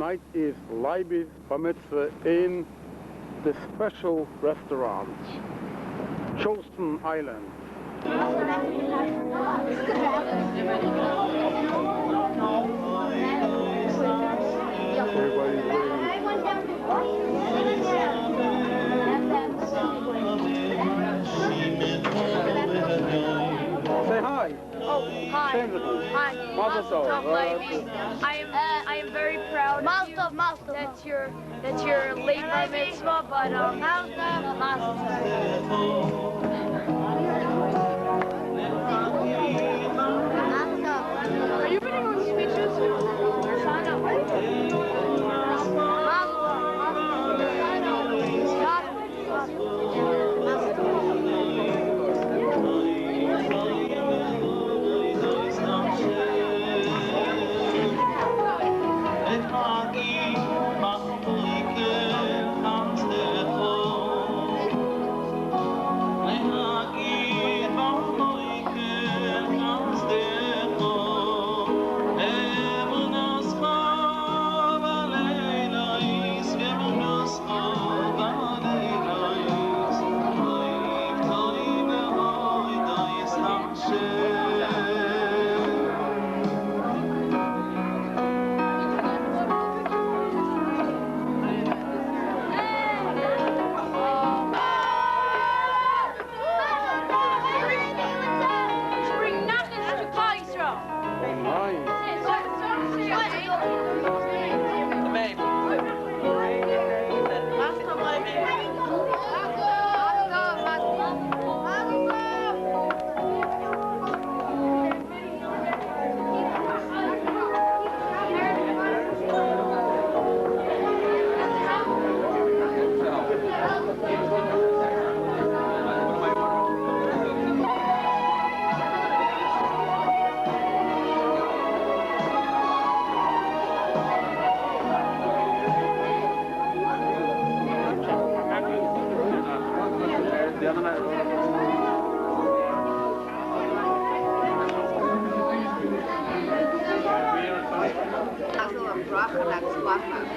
Tonight is Leiby's bar mitzvah in the special restaurant, Cho-Sen Island. Everybody's waiting. Say hi. Oh, hi. Hi. Mazel tov. Leiby. I am very proud of you. That's your late bar mitzvah, but mazel tov. Are you reading on speeches?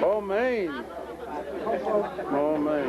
Oh, man. Oh, man.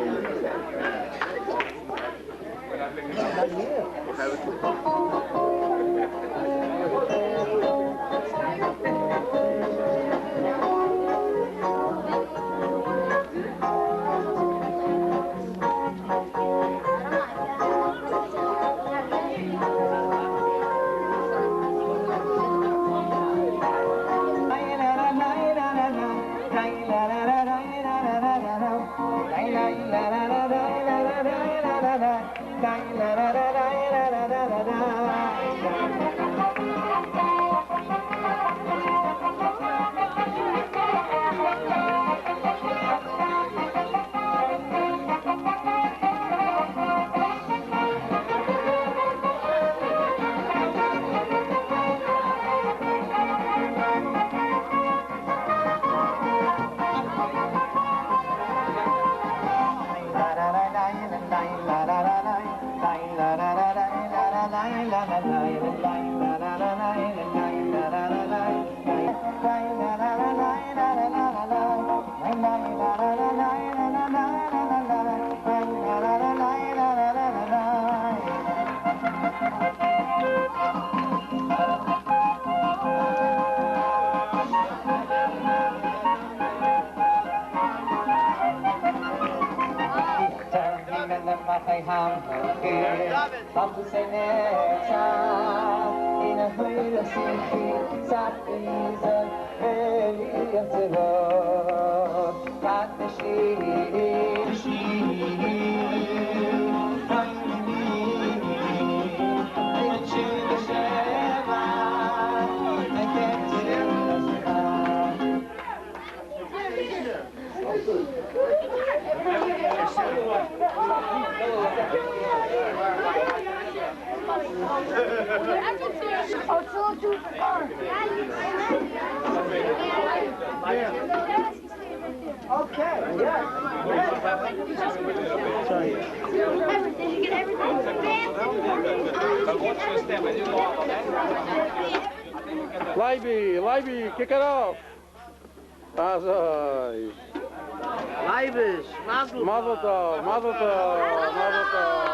Leiby, kick it off. Azoi. Leibush, Mazel Mazel tov, mazel tov, mazel tov.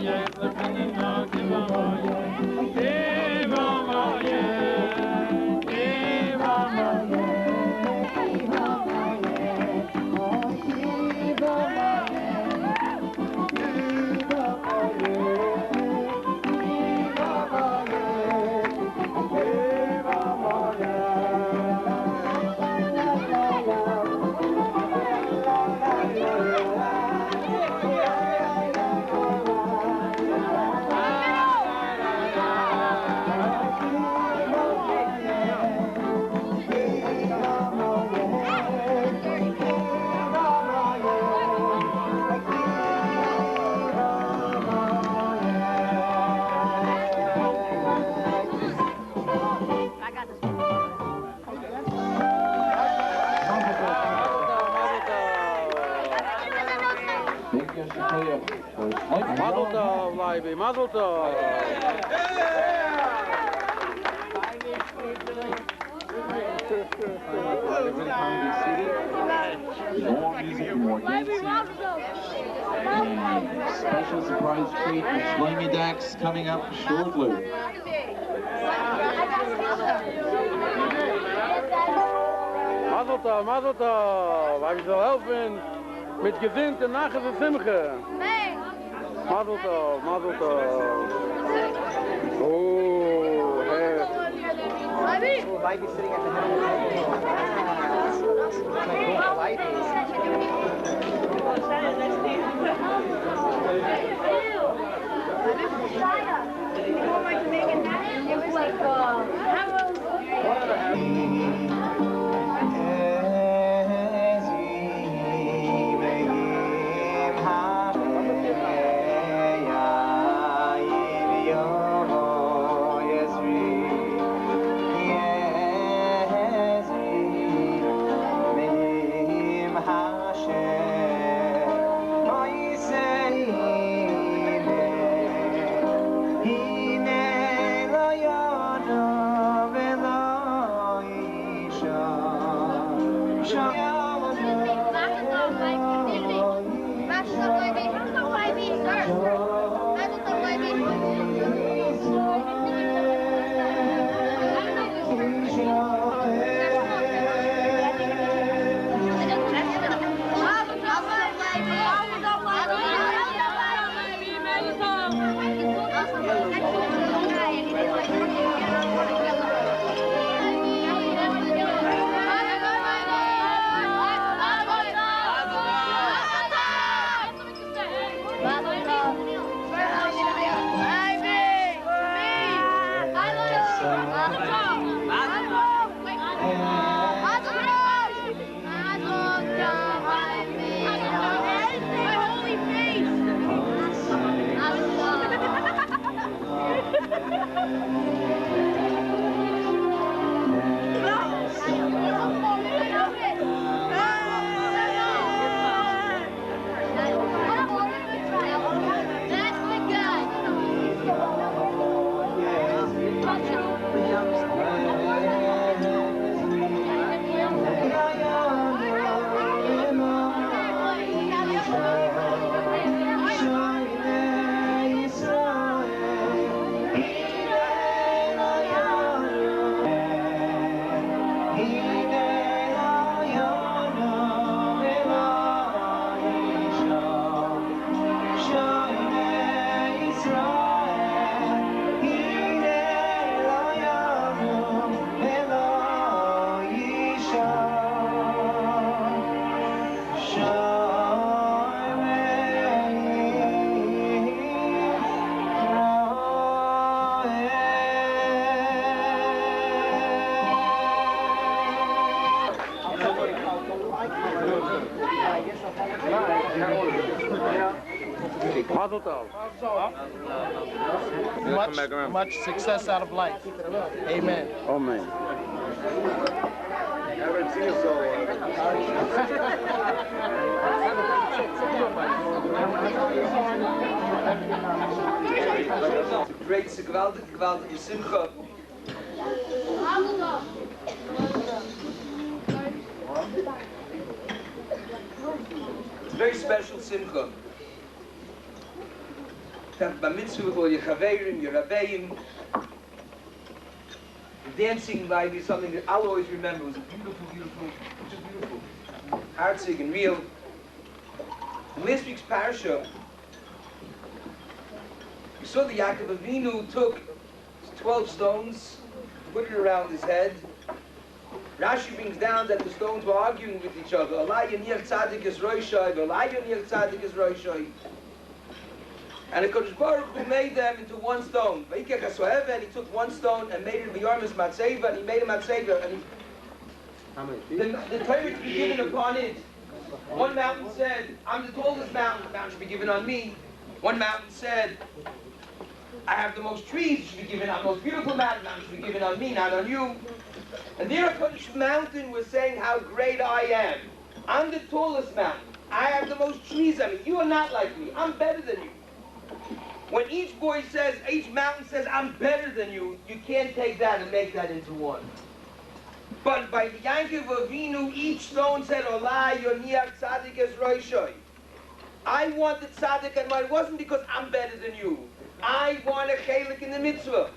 Yeah. Mazel tov, Leiby, mazel tov. More music, more dancing. And special surprise treat for Leiby coming up shortly. Mazel tov. Wij zullen helpen met gezin en nacht en simche. Nee. Mazel tov, mazel tov. Oh, hey. Leiby. Leiby's sitting at the head of the table. It was like, Mazel tov. Much success out of life. Amen. Amen. Great, geweldige simcha. It's a very special simcha. By Mitzvah with all your chaverim, your rabbeim. The dancing might be something that I'll always remember. It was a beautiful, just beautiful. Heartsick and real. In last week's parasha, we saw that Yaakov Avinu took 12 stones, put it around his head. Rashi brings down that the stones were arguing with each other. Aryeh nir tzadik is roishai, Aryeh nir tzadik is roishai. And the Kodesh Baruch Hu made them into one stone. And he took one stone and made it v'yarmis matzeva, and he made a matzeva. And the Torah to be given upon it. One mountain said, "I'm the tallest mountain. The mountain should be given on me." One mountain said, "I have the most trees. It should be given on the most beautiful mountain. The mountain should be given on me, not on you." And there, Kodesh Mountain was saying how great I am. I'm the tallest mountain. I have the most trees on me. You are not like me. I'm better than you. When each boy says, each mountain says, I'm better than you, you can't take that and make that into one. But by Yankov Avinu, each stone said, Olai Yoniach Tzadik es Roishoi. I want the tzaddik, and it wasn't because I'm better than you. I want a chelik in the mitzvah.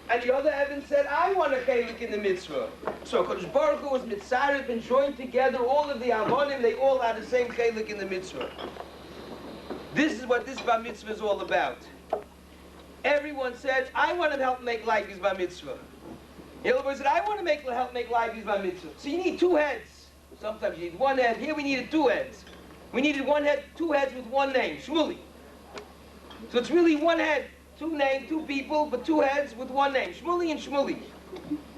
And the other heaven said, I want a chelik in the mitzvah. So Kodesh Baruch Hu was mitzaref and joined together all of the avonim, they all had the same chelik in the mitzvah. This is what this bar mitzvah is all about. Everyone said, I want to help make Leiby's bar mitzvah. Yellow said, I want to help make Leiby's bar mitzvah. So you need two heads. Sometimes you need one head. Here we needed two heads. We needed one head, two heads with one name, Shmuley. So it's really one head, two people, but two heads with one name, Shmuley and Shmuley,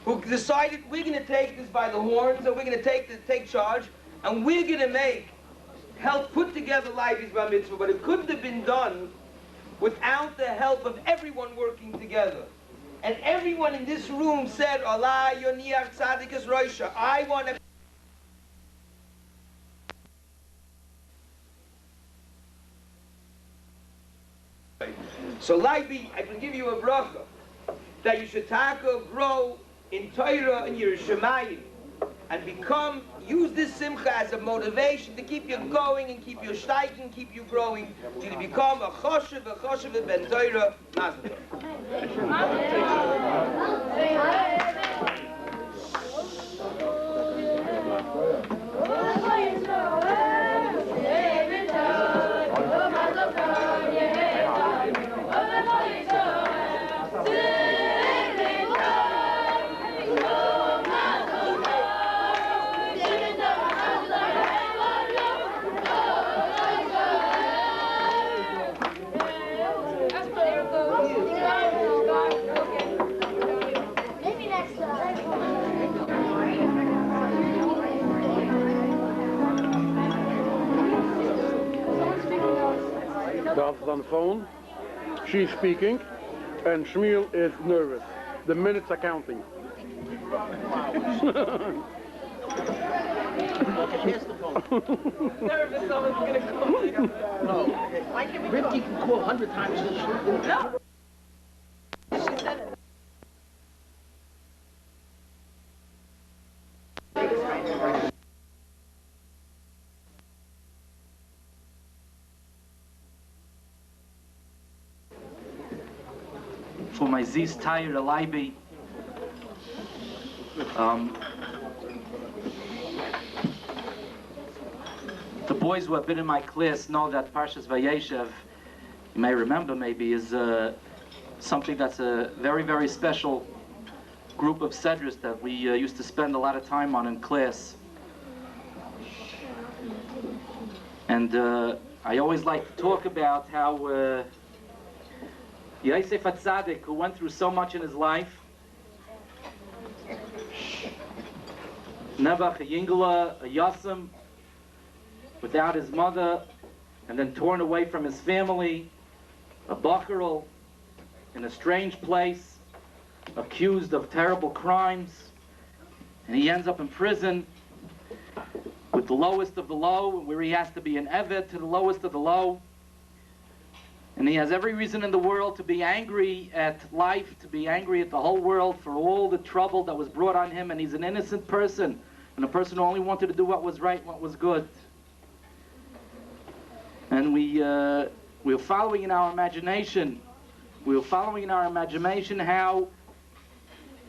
who decided we're going to take this by the horns, and we're going to take charge, and we're going to help put together Leiby's bar mitzvah, but it couldn't have been done without the help of everyone working together. And everyone in this room said, Allah Yoniach Tzadik es Roisha. I want to. So Leiby, I can give you a bracha that you should grow in Torah and Yerushalayim and use this simcha as a motivation to keep you going and keep you steigen, keep you growing, till you become a choshev ben Torah. Mazel Dad's on the phone, she's speaking, and Shmuel is nervous. The minutes are counting. Nervous, someone's gonna call. No. Rifki can call 100 times. No. She said it. For my Z's tire Leiby. The boys who have been in my class know that Parshas Vayeshev, you may remember maybe, is something that's a very, very special group of sedras that we used to spend a lot of time on in class. And I always like to talk about how Yosef HaTzadik, who went through so much in his life, Nevach, a Yingala, a Yassim, without his mother, and then torn away from his family, a Bacharel, in a strange place, accused of terrible crimes, and he ends up in prison with the lowest of the low, where he has to be an Evet to the lowest of the low. And he has every reason in the world to be angry at life, to be angry at the whole world for all the trouble that was brought on him. And he's an innocent person, and a person who only wanted to do what was right, what was good. And we were following in our imagination. We were following in our imagination how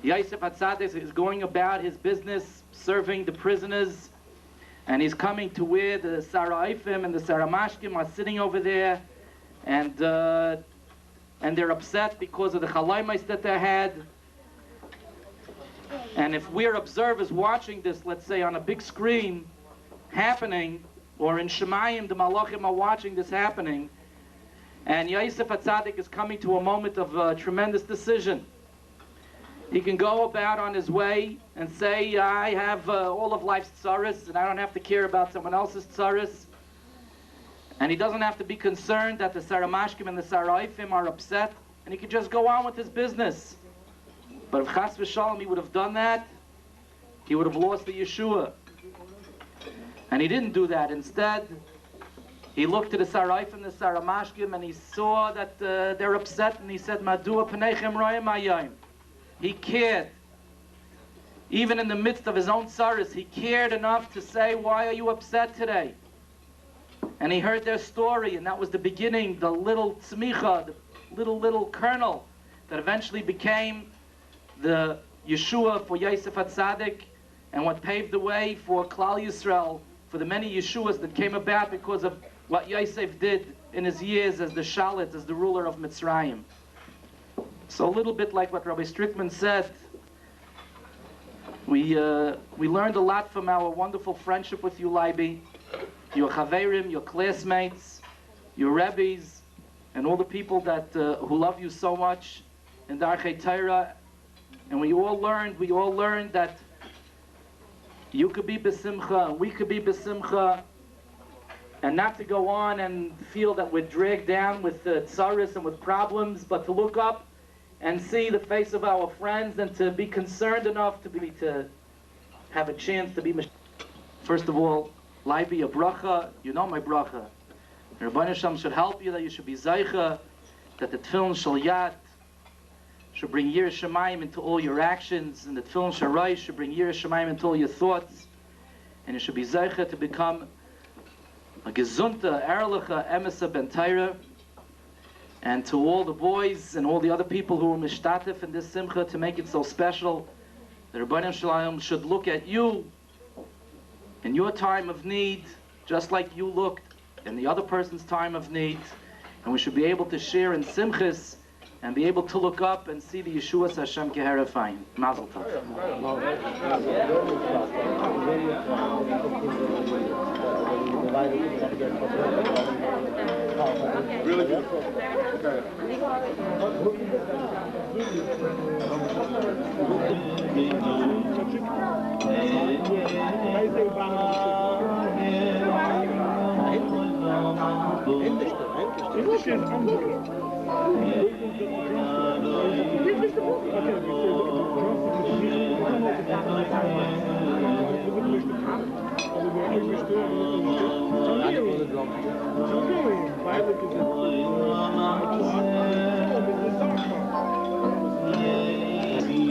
Yosef HaTzadik is going about his business, serving the prisoners, and he's coming to where the Saraifim and the Saramashkim are sitting over there. And they're upset because of the chalaimais that they had. And if we're observers watching this, let's say on a big screen happening, or in Shemayim, the Malachim are watching this happening, and Yosef HaTzadik is coming to a moment of tremendous decision. He can go about on his way and say, I have all of life's tzaras, and I don't have to care about someone else's tzaras. And he doesn't have to be concerned that the Saramashkim and the Saraifim are upset, and he could just go on with his business. But if Chas v'Shalom he would have done that, he would have lost the Yeshua. And he didn't do that. Instead, He looked to the Sarai from the Saramashkim and he saw that they're upset, and he said, Madua Panechem Royim Hayom. He cared. Even in the midst of his own sorrows, he cared enough to say, why are you upset today? And he heard their story, and that was the beginning, the little tzmicha, the little kernel that eventually became the Yeshua for Yosef HaTzadik, and what paved the way for Klal Yisrael, for the many Yeshuas that came about because of what Yosef did in his years as the Shalit, as the ruler of Mitzrayim. So a little bit like what Rabbi Strickman said, we learned a lot from our wonderful friendship with you, Leiby, your Chaverim, your classmates, your Rebbes, and all the people that who love you so much in Darchei Torah. And we all learned that you could be besimcha, and we could be besimcha, and not to go on and feel that we're dragged down with tsaris and with problems, but to look up and see the face of our friends and to be concerned enough to have a chance to be. First of all, Leiby, a bracha, you know my bracha. The Rebbeinu Shalom should help you, that you should be zeicha, that the tefillin shel yat should bring Yirah Shamayim into all your actions, and the tefillin shel Reish should bring Yirah Shamayim into all your thoughts, and you should be zeicha to become a gezunta, erlicha, emesa ben Torah. And to all the boys and all the other people who were mishtatif in this simcha to make it so special, the Rebbeinu Shalom should look at you in your time of need, just like you looked in the other person's time of need, and we should be able to share in simchas and be able to look up and see the Yeshua's Hashem keherafayim. Mazel tov. Really beautiful.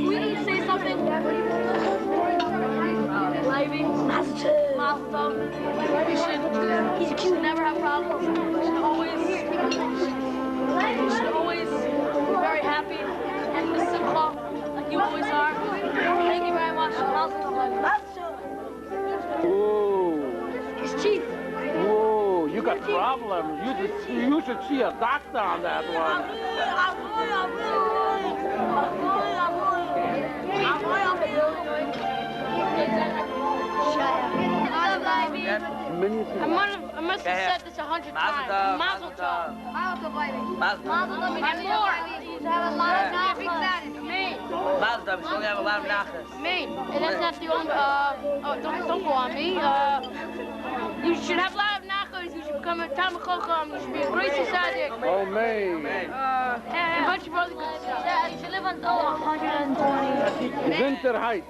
We need to say something. Leiby, Mazel. You should never have problems. You should always be very happy and the simcha like you always are. Thank you very much. Mazel. Whoa. He's chief. Whoa, you got problems. You should see a doctor on that one. I must have said this 100 times. Mazel tov. Mazel tov. Mazel tov. And more. You have a lot of nachas. Me. Mazel tov. You only have a lot of nachas. Me. And that's not the only. Don't go on me. You should have a lot of nachas. You should become a Talmid Chacham. You should be a great tzaddik. Oh, man. And a bunch of other good stuff. Yeah, you should live until 120. Winterheit.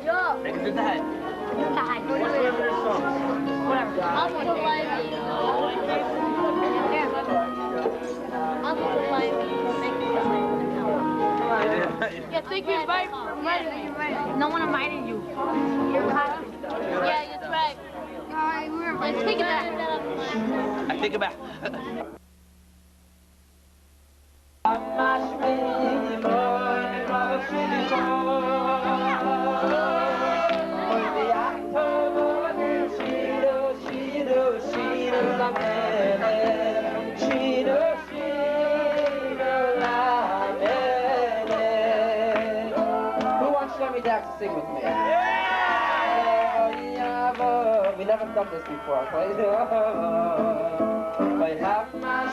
Yeah. Gesundheit. Whatever. I'll put Leiby. Yeah, thank you very much. No one invited you. Yeah, that's right. Let's take it back. I think about. To sing with me. We never done this before. I have my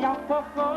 Yatafo,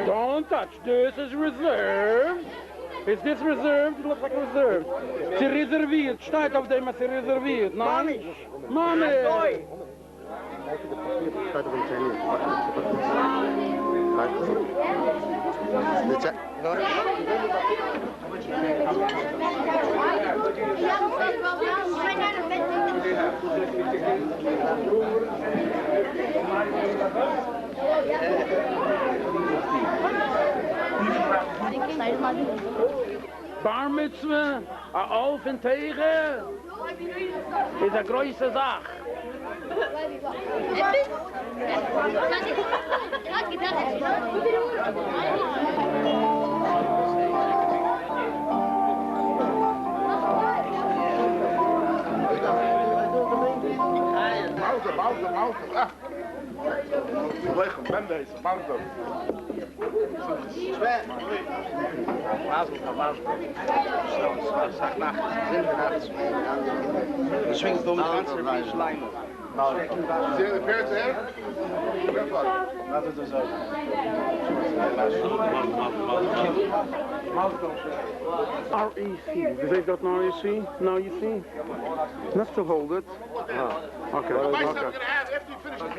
Don't touch. This is reserved. Is this reserved? It looks like reserved. It's reserviert. Steht auf dem, it's reserviert. Nein? Mami! Bar Mitzvah, auf und tegen, ist eine große Sache. Swings door met ganzen Rebisch lijnen. Zijn de parents here? Laat het dus ook. REC. Is they got an REC? No, you see? Let's to hold it. Okay. How much Okay. I'm gonna have after you finish it?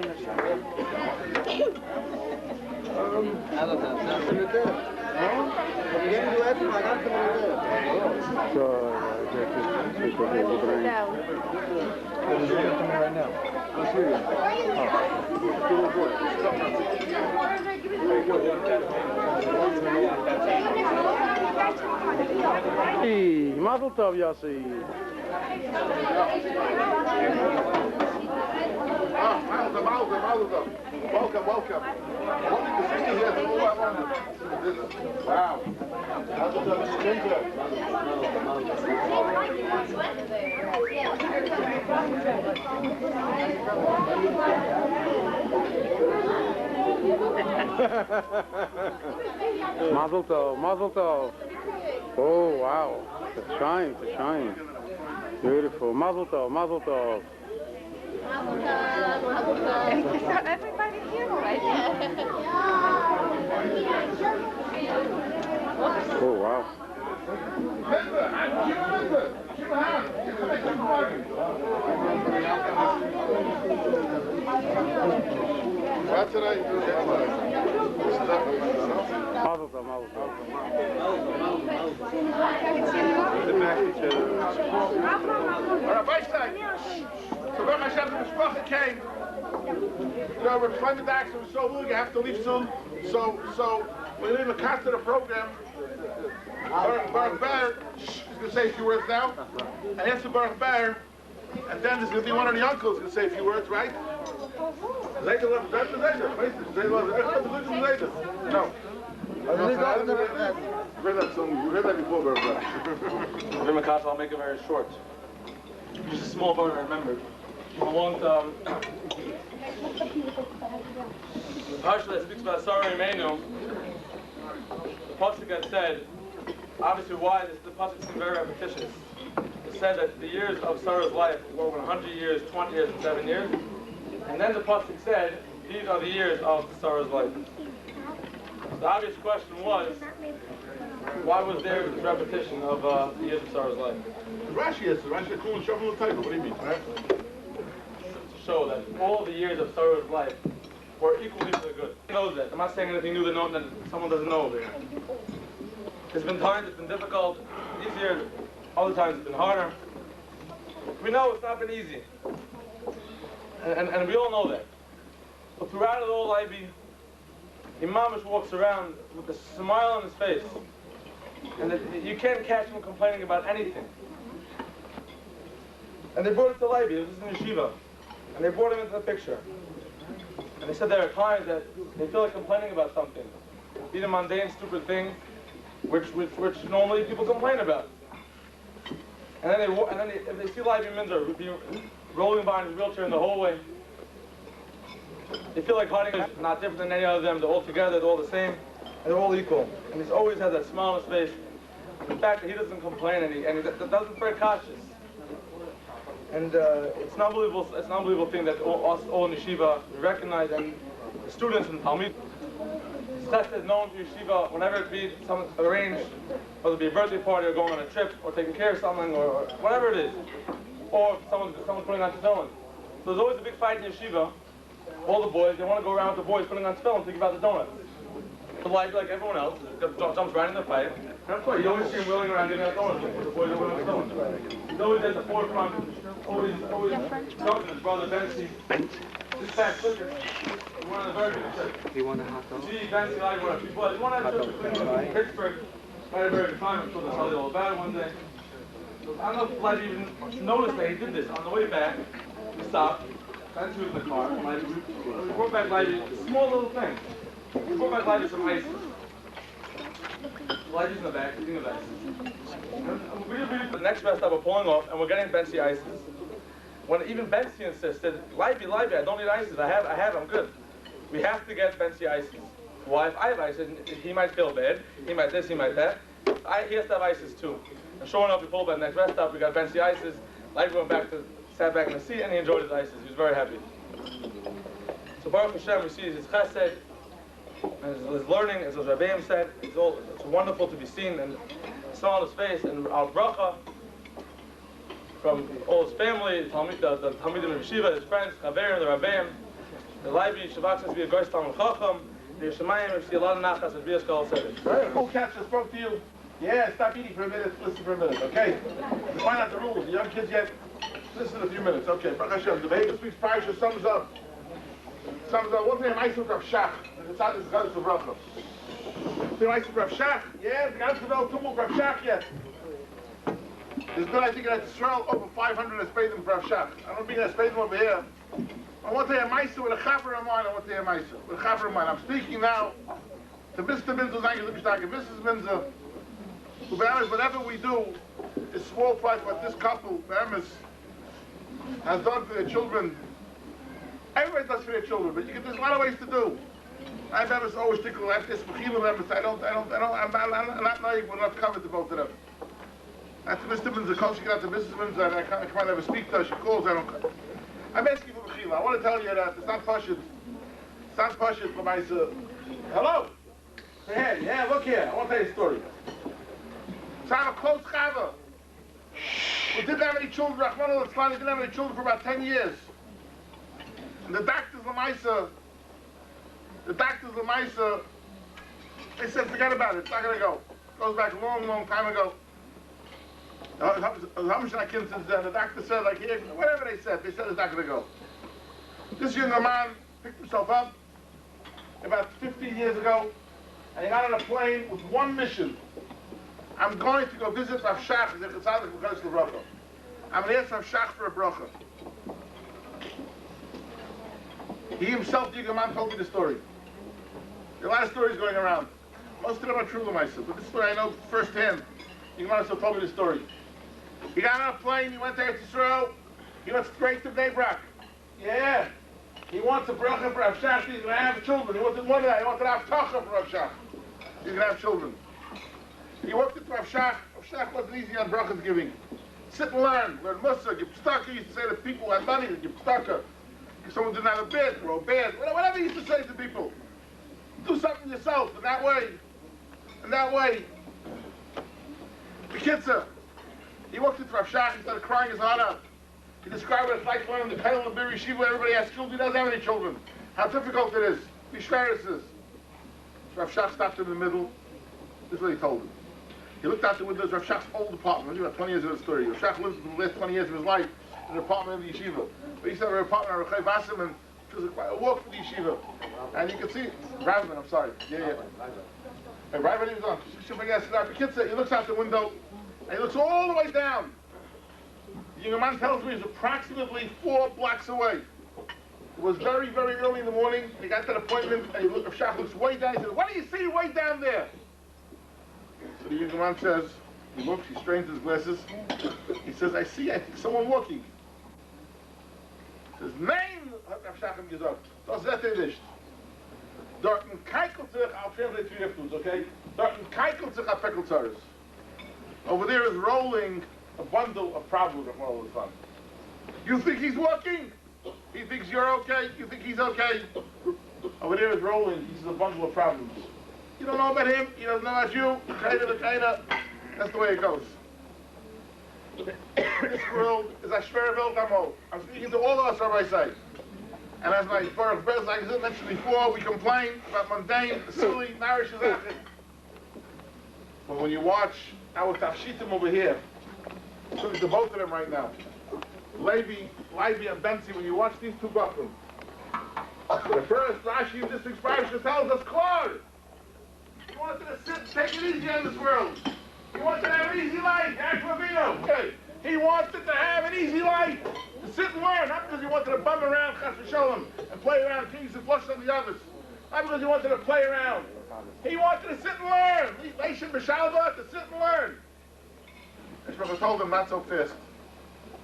Hey, Mazel Tov, Yossi. Welcome. Wanted to see you here for all that long. Wow. Mazel Tov. Oh, wow. It's shine. Beautiful. Mazel Tov. Everybody here, right? Oh, wow. That's what I do. Mazel Tov. All right, Weisstein. So when Hashem the Mishpacha came, you know, we're climbing back, so we're so long, you have to leave soon. So we leave a cut to the program. Baruch Ber is going to say a few words now. And after Baruch Ber, and then there's going to be one of the uncles going to say a few words, right? Zayda left, that's the Zayda. No. You heard that before, Baruch Ber. I'll make it very short. Just a small part I remembered. I want the parsha that speaks about Sarah Imenu. The pasuk had said, obviously why the pasuk is very repetitious. It said that the years of Sarah's life were 100 years, 20 years, and 7 years. And then the pasuk said, these are the years of Sarah's life. The obvious question was, why was there this repetition of the years of Sarah's life? Rashi is cool and shoving the title. What do you mean? To show that all the years of Sarah's life were equally to the good. He knows that. I'm not saying anything new that someone doesn't know over here. There's been times it's been difficult. Easier. Other times it's been harder. We know it's not been easy. And we all know that. But throughout it all, Leiby, Imamish walks around with a smile on his face. And you can't catch him complaining about anything. And they brought it to Leiby. It was in Yeshiva. And they brought him into the picture. And they said there are times that they feel like complaining about something. Be the mundane, stupid thing, which normally people complain about. And then if they see Leiby Minzer be rolling by in his wheelchair in the hallway, they feel like hiding is not different than any other of them. They're all together, they're all the same, and they're all equal. And he's always had that smile on his face. The fact that he doesn't complain and he doesn't very cautious. And it's an unbelievable thing that us all in Yeshiva recognize, and the students in Talmud. Chesed is known to Yeshiva whenever it be something arranged, whether it be a birthday party or going on a trip or taking care of something or whatever it is, or someone's putting on tefillin. So there's always a big fight in Yeshiva. All the boys, they want to go around with the boys putting on tefillin, think about the donuts. But like everyone else, jumps right in the fight. And that's why you always see him wheeling around getting out donuts with the boys are wheeling tefillin. He's always at the forefront, always talking to his brother Bensi. This fat flicker. One of the very good. You want a hot dog? See, Bensi, I want a few boys. One had a trip between Pittsburgh. Had a very good time. I'm sure they'll tell you all about it one day. So I don't know if Leiby even noticed that he did this. On the way back, he stopped. Bensi was in the car. We brought back Leiby, a small little thing. We brought back Leiby some ices. Leiby's in the back, eating the ices. The next best stop we're pulling off, and we're getting Bensi ices. When even Bensi insisted, Leiby, I don't need ices. I have, I'm good. We have to get Bensi ices. Why? If I have ices, he might feel bad. He might this, he might that. He has to have ices too. And sure enough, we pulled by the next rest stop. We got Bensi ices. Leiby sat back in the seat, and he enjoyed his ices. He was very happy. So Baruch Hashem, we see his chesed, and his learning, as Rabbeim said, it's wonderful to be seen and smile on his face. And our bracha from all his family, the Talmidim of Yeshiva, his friends, Chaverim, the Rabbeim, the Leiby, Shabbat says be a Goy Talmid Chacham, the Yeshamayim, we see a lot of nachas and Biyas Kol Sedek. Cool catch, I spoke to you. Yeah, stop eating for a minute, listen for a minute, okay? Let's find out the rules. The young kids yet, listen a few minutes, okay? Baruch Hashem, the behavior speaks Parsha, sums up. What's the name? Ma'aser Rav Shach. It's not this Gadol of Bracha. The Ma'aser Rav Shach? Yeah, the Gadol of Tumul Rav Shach yet. There's been, I think, in Israel over 500 Espedim for Rav Shach. I don't mean Espedim over here. I want to hear Ma'aser with a chaver of mine. I want to hear Ma'aser with a chaver of mine. I'm speaking now to Mr. Minzer, Mrs. Minzer. Whatever we do is small price what this couple, Bemis, has done for their children. Everybody does for their children, but there's a lot of ways to do. I Bemis always think like this. I'm not knowing we're not covered to both of them. That's Mr. Minzer, Koshi got to Mrs. Minzer, I can't ever speak to her, she calls, I'm asking for Mechila. I want to tell you that it's not Pashut. It's not Pashut for my hello? Hey, yeah, look here, I want to tell you a story. So I'm a close chava. We didn't have any children, Rahman al-Islam, didn't have any children for about 10 years. And the doctors Lamaisa, they said, forget about it, it's not going to go. It goes back a long, long time ago. The doctor said, like, here, whatever they said it's not going to go. This younger man picked himself up about 15 years ago, and he got on a plane with one mission. I'm going to go visit Rav Shach, I'm going to ask Rav Shach for a bracha. He himself, the younger man, told me the story. There are a lot of stories going around. Most of them are true to myself, but this story I know firsthand. The younger man also told me the story. He got on a plane, he went to Israel, he went straight to Bnei Yeah. He wants a bracha for Rav Shach, he's going to have children. He wanted one of that, he wanted to have tacha for Rav Shach. He's going to have children. He walked into Rav Shach. Rav Shach wasn't easy on brachas giving. Sit and learn Musa, give tzedakah. He used to say to people who had money, give tzedakah. If someone didn't have a bed, throw a bed, whatever he used to say to people. Do something yourself, and that way, Bekitzer, he walked into Rav Shach, he started crying his heart out. He described what it's like to learn in the Kedel of Libby Yeshiva. Everybody has children, he doesn't have any children. How difficult it is. Bishveris is. Rav Shach stopped him in the middle. This is what he told him. He looked out the windows of Rav Shach's old apartment. About 20 years of the story. Rav Shach lived for the last 20 years of his life in an apartment of the yeshiva. But he used to have an apartment on Rechai Vasim, and it was a walk for the yeshiva. And you could see, Ravman, I'm sorry. Yeah. Hey, right when he was on, he looks out the window, and he looks all the way down. The young man tells me he's approximately 4 blocks away. It was very, very early in the morning. He got that appointment, and Rav Shach looks way down. He says, "What do you see way down there?" So the young man says, he looks, he strains his glasses. He says, I think someone walking. He says, "Nein, hat Rav Shach ihm gesagt. Das ist nicht. Dort ein Keikelt sich, I'll translate to you afterwards, okay? Dort ein Keikelt sich a Pekelzaris. Over there is rolling a bundle of problems of all the fun. You think he's walking? He thinks you're okay? You think he's okay? Over there is rolling, he's a bundle of problems. You don't know about him, he doesn't know about you, that's the way it goes. This world is a schwer Welt amol. I'm speaking to all of us, Rabbi say. And as my Baruch Bez, like I mentioned before, we complain about mundane, silly, nourishes acid. But when you watch our Tafshitim over here, look at the both of them right now. Leiby and Benzi, when you watch these two Bachrim, the first Rashi of this week's parasha tells us, Claude, he wanted to sit and take it easy in this world. He wanted to have an easy life, okay. He wanted to have an easy life, to sit and learn, not because he wanted to bum around Chas v'Sholem and play around kings and flush on the others. Not because he wanted to play around. He wanted to sit and learn. Leishim b'shalva, to sit and learn. Yeshua told him not so fast.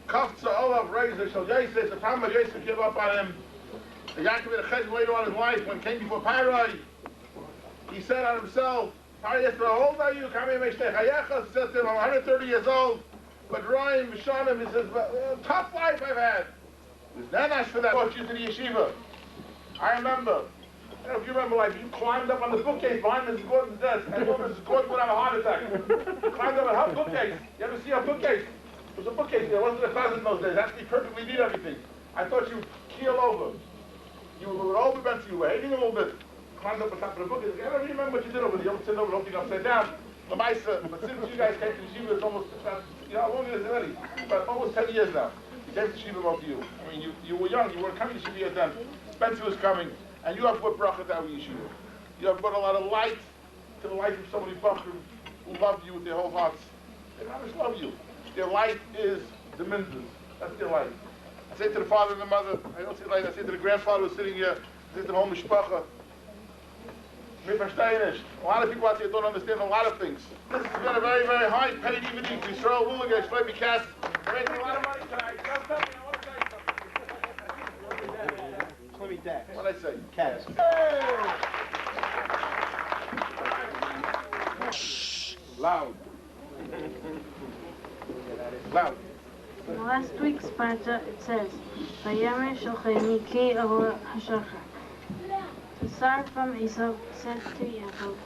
Kafza Olav Razor Shal Yosef, the problem of Yosef gave up on him. The Yaakov had a chesed later on in his life when he came before Aryeh. He said on himself, Aryeh, how old are you? He said to him, I'm 130 years old. But Ryan Mishanim, he says, tough life I've had. There's nanash for that. I brought you to the yeshiva. I remember. I don't know if you remember, like, you climbed up on the bookcase behind Mrs. Gordon's desk, and Mrs. Gordon would have a heart attack. You climbed up on her bookcase. You ever see her bookcase? There was a bookcase there. It wasn't a closet in those days. It had to be perfectly neat, everything. I thought you would keel over. You would overbend, you were hating a little bit. Climbed up on top of the bookcase. I don't remember what you did over there. You don't sit over, don't think upside down. But since you guys came to Yeshiva, it's almost, how long is it already? About almost 10 years now. You came to Yeshiva, both of you. I mean, you were young, you weren't coming to Yeshiva yet then. Spencer was coming, and you have brought bracha to our Yeshiva. You have brought a lot of light to the life of so many Bachrim who love you with their whole hearts. They not just love you. Their light is the Minzer. That's their light. I say to the father and the mother, I don't say light, I say to the grandfather who's sitting here, I say to the whole mishpacha, a lot of people out there don't understand a lot of things. This has been a very, very high paid evening for Yisrael Wooligan, Leiby Cast. We're making a lot of money tonight. Tell me, I want to tell you something. What'd I say? Cast. Hey! Loud. Loud. In last week's parsha it says, "Vayamer Shocheniki Avor Hashachar." The Sar from Esau said to Yaakov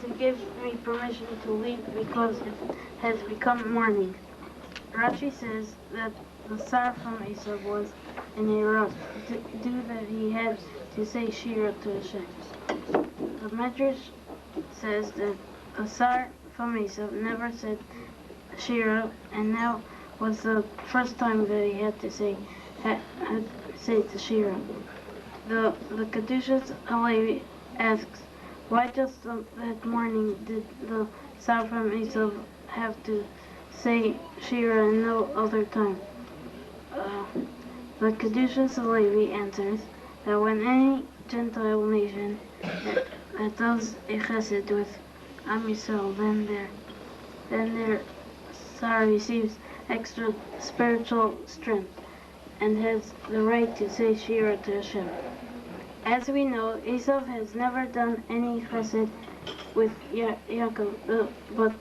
to give me permission to leave because it has become morning. Rashi says that the Sar from Esau was in a rush due that he had to say Shira to Hashem. The Medrash says that the Sar from Esau never said Shira, and now was the first time that he had to say the Shira. The Kedushas Leiby asks, why just that morning did the Sar from Esau have to say Shira and no other time? The Kedushas Leiby answers that when any Gentile nation that does a chesed with Am Yisrael, then their Sar receives extra spiritual strength and has the right to say Shira to Hashem. As we know, Esau has never done any chesed with Yaakov, but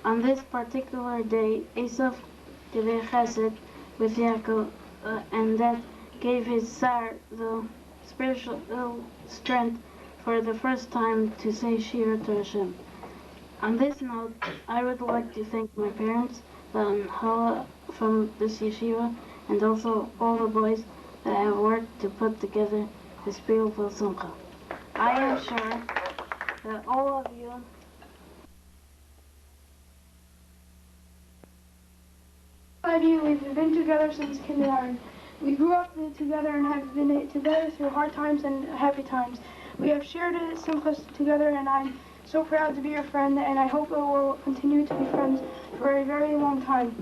on this particular day, Esau did a chesed with Yaakov, and that gave his Sar the spiritual strength for the first time to say Shira to Hashem. On this note, I would like to thank my parents, the Hala from this yeshiva, and also all the boys that have worked to put together this beautiful simcha. I am sure that all of you we've been together since kindergarten. We grew up together and have been together through hard times and happy times. We have shared simchas together, and I'm so proud to be your friend, and I hope we will continue to be friends for a very long time.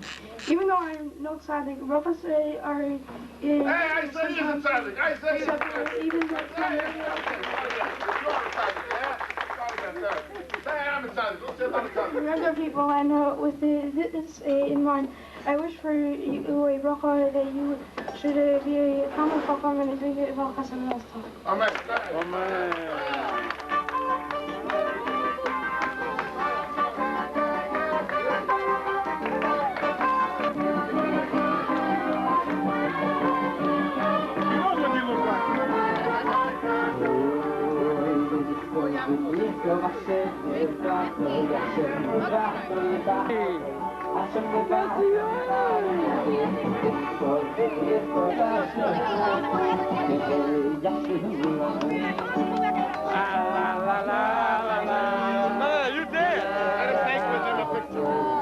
Even though I'm no tzaddik, brachos are... Hey, I say he's a tzaddik. I say he's a tzaddik. Even though other people, and with this in mind, I wish for you a bracha that you should be a common chacham and a big brachas and all stuff. Amen. Amen. You did. I just think with him a picture.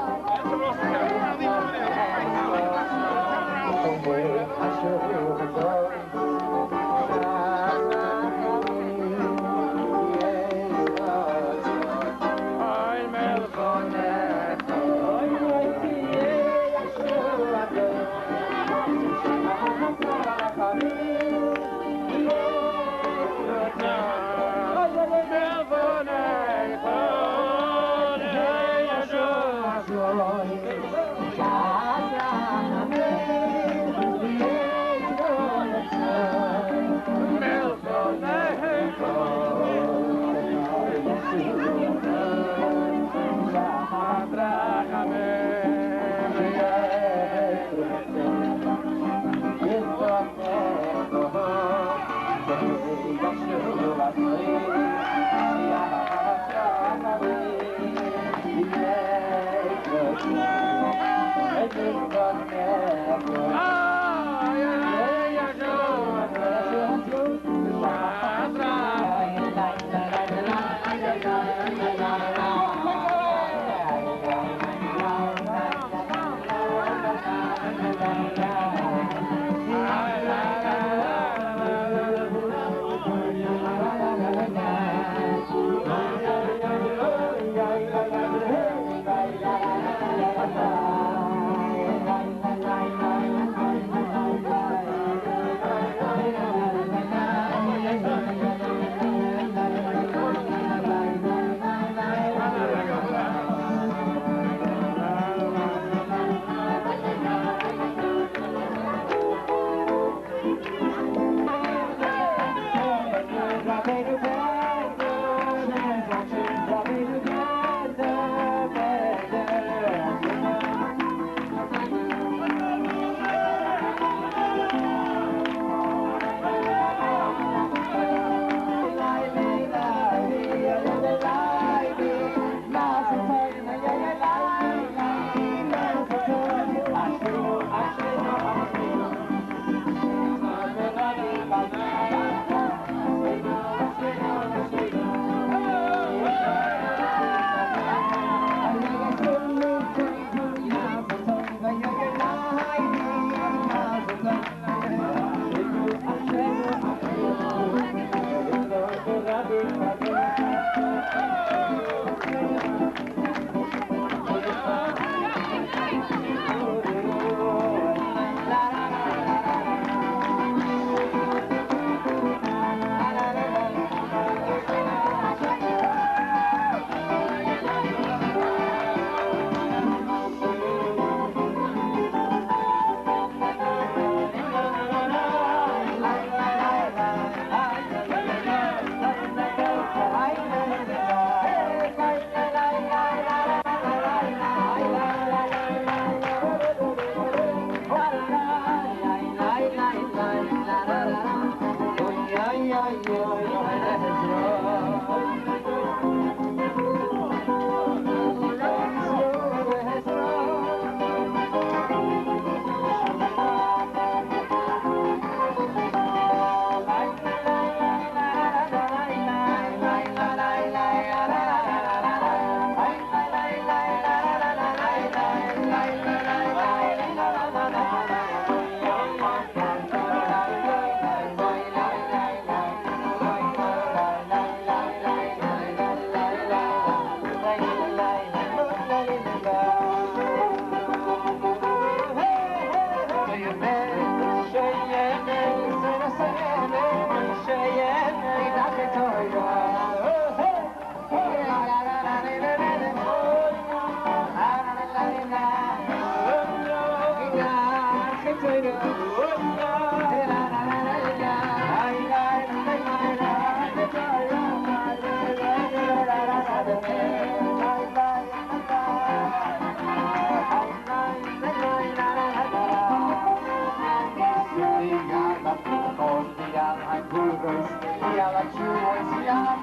Ja,